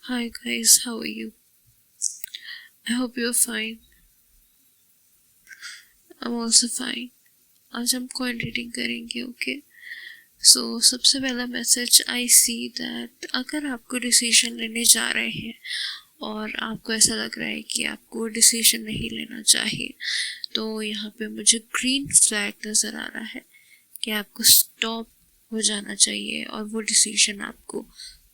Hi guys, how are you? I hope you're fine. I'm also fine. आज हम quant reading करेंगे, okay? सो सबसे पहला मैसेज आई सी दैट अगर आपको डिसीजन लेने जा रहे हैं और आपको ऐसा लग रहा है कि आपको डिसीजन नहीं लेना चाहिए, तो यहाँ पे मुझे ग्रीन फ्लैग नज़र आ रहा है कि आपको स्टॉप हो जाना चाहिए और वो डिसीजन आपको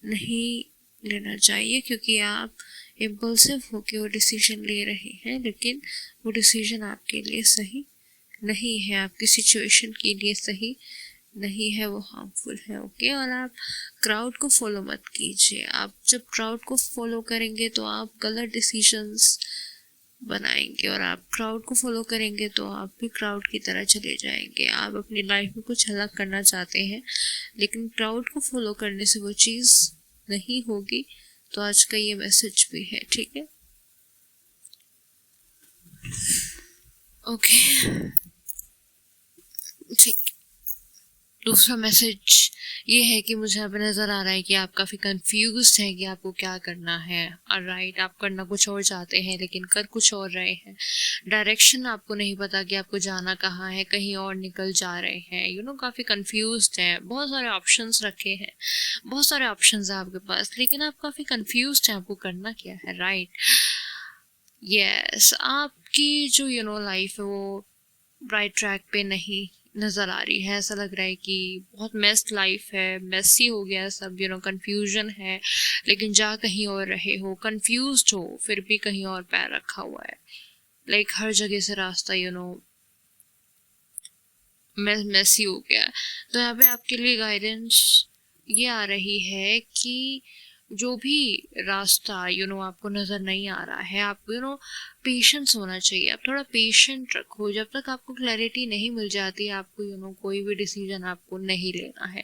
नहीं लेना चाहिए, क्योंकि आप इम्पल्सिव होके वो डिसीजन ले रहे हैं, लेकिन वो डिसीजन आपके लिए सही नहीं है, आपकी सिचुएशन के लिए सही नहीं है, वो हार्मफुल है, ओके? और आप क्राउड को फॉलो मत कीजिए। आप जब क्राउड को फॉलो करेंगे तो आप गलत डिसीजंस बनाएंगे, और आप क्राउड को फॉलो करेंगे तो आप भी क्राउड की तरह चले जाएंगे। आप अपनी लाइफ में कुछ अलग करना चाहते हैं, लेकिन क्राउड को फॉलो करने से वो चीज़ नहीं होगी। तो आज का ये मैसेज भी है, ठीक है? ओके, ठीक। दूसरा मैसेज ये है कि मुझे अब नज़र आ रहा है कि आप काफ़ी कंफ्यूज्ड हैं कि आपको क्या करना है। राइट, आप करना कुछ और चाहते हैं लेकिन कर कुछ और रहे हैं। डायरेक्शन आपको नहीं पता कि आपको जाना कहाँ है, कहीं और निकल जा रहे हैं। काफ़ी कंफ्यूज्ड हैं। बहुत सारे ऑप्शंस रखे हैं, बहुत सारे ऑप्शंस हैं आपके पास, लेकिन आप काफ़ी कंफ्यूज्ड हैं आपको करना क्या है। राइट, यस, आपकी जो लाइफ है वो राइट ट्रैक पे नहीं नज़र आ रही है। ऐसा लग रहा है कि बहुत मेस्ड लाइफ है, मेसी हो गया सब, कंफ्यूजन है, लेकिन जा कहीं और रहे हो, कंफ्यूज्ड हो, फिर भी कहीं और पैर रखा हुआ है। लाइक हर जगह से रास्ता मेसी हो गया है। तो यहाँ पे आपके लिए गाइडेंस ये आ रही है कि जो भी रास्ता आपको नज़र नहीं आ रहा है, आपको पेशेंस होना चाहिए। आप थोड़ा पेशेंट रखो, जब तक आपको क्लैरिटी नहीं मिल जाती आपको कोई भी डिसीजन आपको नहीं लेना है।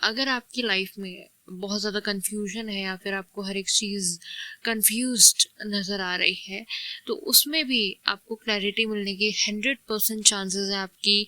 अगर आपकी लाइफ में बहुत ज़्यादा कंफ्यूजन है या फिर आपको हर एक चीज़ कंफ्यूज्ड नज़र आ रही है, तो उसमें भी आपको क्लैरिटी मिलने की 100% चांसेस है। आपकी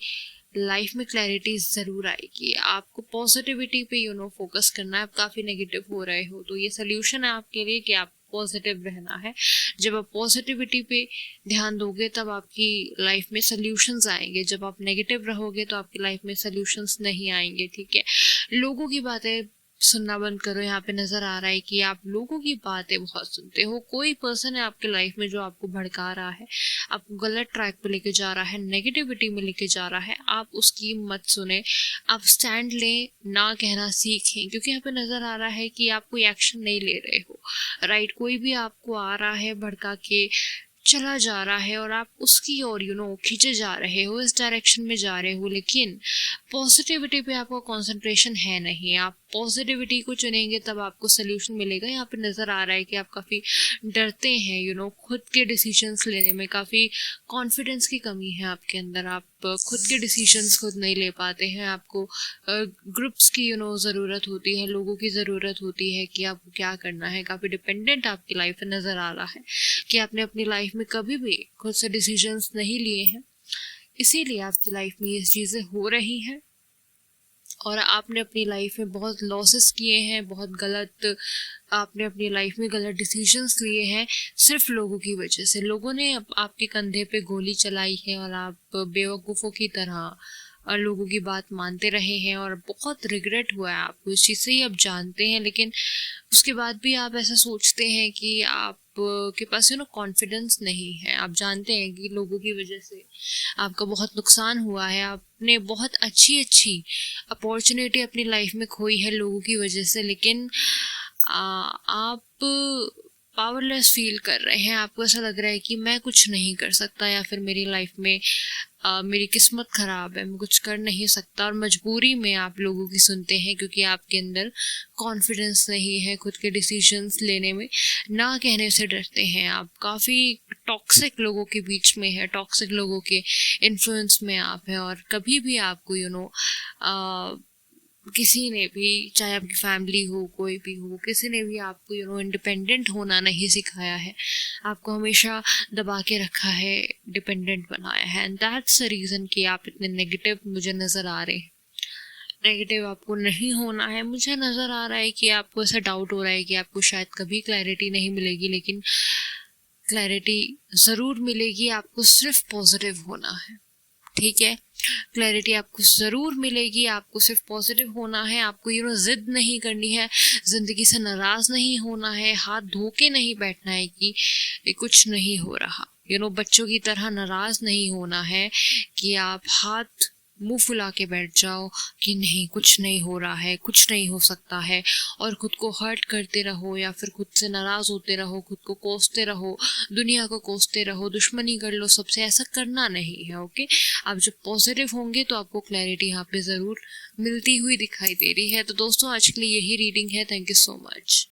लाइफ में क्लैरिटी ज़रूर आएगी। आपको पॉजिटिविटी पे फोकस करना है। आप काफ़ी नेगेटिव हो रहे हो, तो ये सोल्यूशन है आपके लिए कि आप पॉजिटिव रहना है। जब आप पॉजिटिविटी पे ध्यान दोगे तब आपकी लाइफ में सोल्यूशंस आएंगे। जब आप नेगेटिव रहोगे तो आपकी लाइफ में सोल्यूशंस नहीं आएंगे, ठीक है? लोगों की बातें सुनना बंद करो। यहाँ पे नज़र आ रहा है कि आप लोगों की बातें बहुत सुनते हो। कोई पर्सन है आपके लाइफ में जो आपको भड़का रहा है, आपको गलत ट्रैक पे लेके जा रहा है, नेगेटिविटी में लेके जा रहा है, आप उसकी मत सुने। आप स्टैंड लें, ना कहना सीखें, क्योंकि यहाँ पे नज़र आ रहा है कि आप कोई एक्शन नहीं ले रहे हो। राइट, कोई भी आपको आ रहा है भड़का के चला जा रहा है और आप उसकी ओर खींचे जा रहे हो, इस डायरेक्शन में जा रहे हो, लेकिन पॉजिटिविटी पे आपका कंसंट्रेशन है नहीं। आप पॉजिटिविटी को चुनेंगे तब आपको सोल्यूशन मिलेगा। यहाँ पे नज़र आ रहा है कि आप काफ़ी डरते हैं, खुद के डिसीजंस लेने में काफ़ी कॉन्फिडेंस की कमी है आपके अंदर। आप खुद के डिसीजंस खुद नहीं ले पाते हैं। आपको ग्रुप्स की ज़रूरत होती है, लोगों की ज़रूरत होती है कि आपको क्या करना है। काफ़ी डिपेंडेंट आपकी लाइफ में नज़र आ रहा है कि आपने अपनी लाइफ में कभी भी खुद से डिसीजंस नहीं लिए हैं, इसीलिए आपकी लाइफ में ये चीज़ें हो रही हैं और आपने अपनी लाइफ में बहुत लॉसेस किए हैं, बहुत गलत आपने अपनी लाइफ में गलत डिसीजंस लिए हैं सिर्फ लोगों की वजह से। लोगों ने आपके कंधे पे गोली चलाई है और आप बेवकूफ़ों की तरह लोगों की बात मानते रहे हैं और बहुत रिग्रेट हुआ है आपको इस चीज़ से। ही आप जानते हैं, लेकिन उसके बाद भी आप ऐसा सोचते हैं कि आप के पास कॉन्फिडेंस नहीं है। आप जानते हैं कि लोगों की वजह से आपका बहुत नुकसान हुआ है। आपने बहुत अच्छी अच्छी अपॉर्चुनिटी अपनी लाइफ में खोई है लोगों की वजह से, लेकिन आप पावरलेस फील कर रहे हैं। आपको ऐसा लग रहा है कि मैं कुछ नहीं कर सकता, या फिर मेरी लाइफ में मेरी किस्मत ख़राब है, मैं कुछ कर नहीं सकता, और मजबूरी में आप लोगों की सुनते हैं क्योंकि आपके अंदर कॉन्फिडेंस नहीं है खुद के डिसीजंस लेने में। ना कहने से डरते हैं आप। काफ़ी टॉक्सिक लोगों के बीच में है, टॉक्सिक लोगों के इन्फ्लुएंस में आप हैं, और कभी भी आपको किसी ने भी, चाहे आपकी फैमिली हो, कोई भी हो, किसी ने भी आपको इंडिपेंडेंट होना नहीं सिखाया है। आपको हमेशा दबा के रखा है, डिपेंडेंट बनाया है, एंड दैट्स द रीज़न कि आप इतने नेगेटिव मुझे नज़र आ रहे हैं। नेगेटिव आपको नहीं होना है। मुझे नज़र आ रहा है कि आपको ऐसा डाउट हो रहा है कि आपको शायद कभी क्लैरिटी नहीं मिलेगी, लेकिन क्लैरिटी ज़रूर मिलेगी। आपको सिर्फ पॉजिटिव होना है, ठीक है। क्लैरिटी आपको ज़रूर मिलेगी, आपको सिर्फ पॉजिटिव होना है। आपको ज़िद नहीं करनी है, ज़िंदगी से नाराज़ नहीं होना है, हाथ धो के नहीं बैठना है कि कुछ नहीं हो रहा। बच्चों की तरह नाराज़ नहीं होना है कि आप हाथ मुंह फुला के बैठ जाओ कि नहीं, कुछ नहीं हो रहा है, कुछ नहीं हो सकता है, और खुद को हर्ट करते रहो या फिर खुद से नाराज़ होते रहो, खुद को कोसते रहो, दुनिया को कोसते रहो, दुश्मनी कर लो सबसे। ऐसा करना नहीं है, ओके। आप जब पॉजिटिव होंगे तो आपको क्लैरिटी यहाँ पे ज़रूर मिलती हुई दिखाई दे रही है। तो दोस्तों, आज के लिए यही रीडिंग है। Thank you so much.